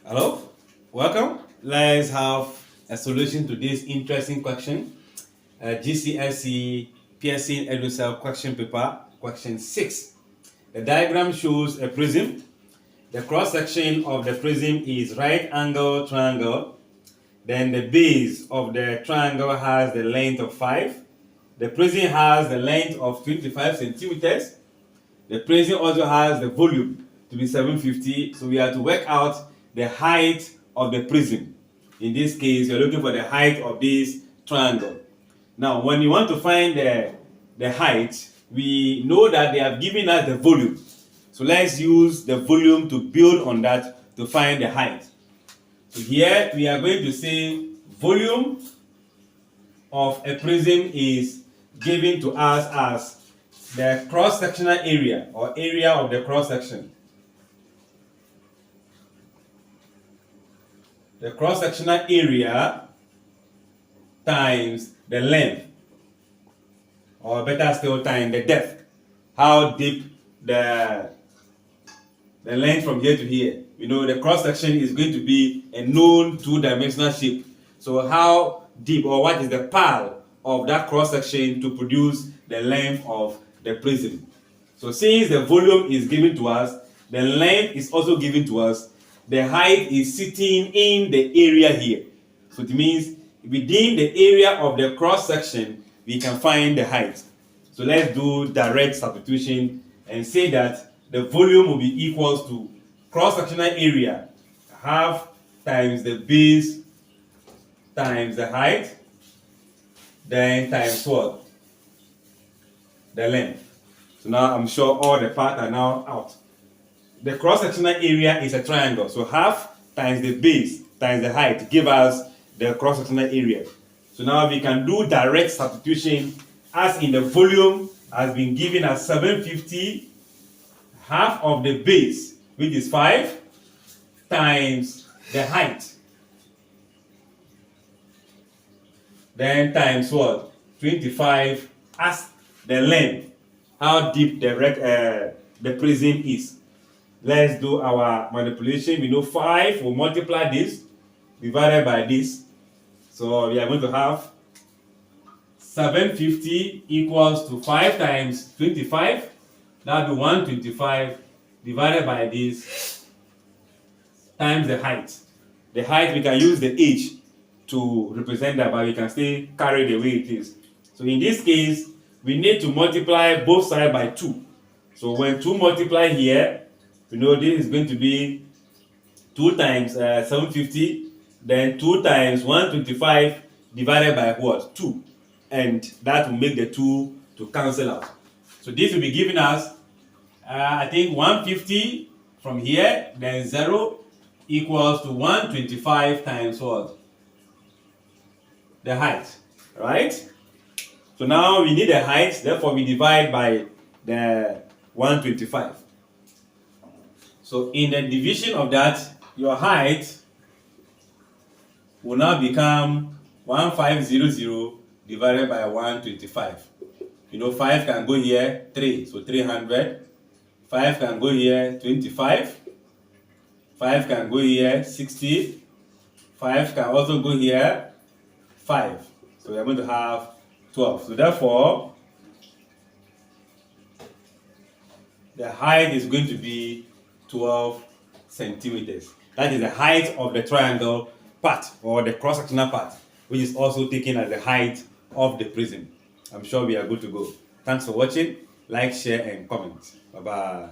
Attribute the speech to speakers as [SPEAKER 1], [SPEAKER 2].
[SPEAKER 1] Hello, welcome. Let's have a solution to this interesting question. GCSE Pearson Edexcel question paper, question 6. The diagram shows a prism. The cross section of the prism is right angle triangle. Then the base of the triangle has the length of 5. The prism has the length of 25 centimeters. The prism also has the volume to be 750. So we have to work out the height of the prism. In this case, you're looking for the height of this triangle. Now, when you want to find the height, we know that they have given us the volume. So let's use the volume to build on that to find the height. So here we are going to say volume of a prism is given to us as the cross-sectional area or area of the cross-section. The cross-sectional area times the length, or better still times the depth. How deep the length from here to here. You know, the cross-section is going to be a known two-dimensional shape. So how deep or what is the pile of that cross-section to produce the length of the prism. So since the volume is given to us, the length is also given to us, the height is sitting in the area here. So it means within the area of the cross section, we can find the height. So let's do direct substitution and say that the volume will be equals to cross-sectional area, half times the base times the height, then times what? The length. So now I'm sure all the parts are now out. The cross-sectional area is a triangle. So half times the base times the height give us the cross-sectional area. So now we can do direct substitution as in the volume has been given as 750, half of the base, which is 5, times the height. Then times what? 25 as the length. How deep the prism is. Let's do our manipulation. We know 5 will multiply this divided by this. So we are going to have 750 equals to 5 times 25. That will be 125 divided by this times the height. The height, we can use the h to represent that, but we can still carry the way it is. So in this case, we need to multiply both sides by 2. So when 2 multiply here, we know this is going to be 2 times 750, then 2 times 125 divided by what? 2. And that will make the 2 to cancel out. So this will be giving us, I think 150 from here, then 0 equals to 125 times what? The height, right? So now we need the height, therefore we divide by the 125. So in the division of that, your height will now become 1500 divided by 125. You know, 5 can go here, 3, so 300. 5 can go here, 25. 5 can go here, 60. 5 can also go here, 5. So we are going to have 12. So therefore, the height is going to be 12 centimeters. That is the height of the triangle part or the cross-sectional part, which is also taken as the height of the prism. I'm sure we are good to go. Thanks for watching. Like, share, and comment. Bye-bye.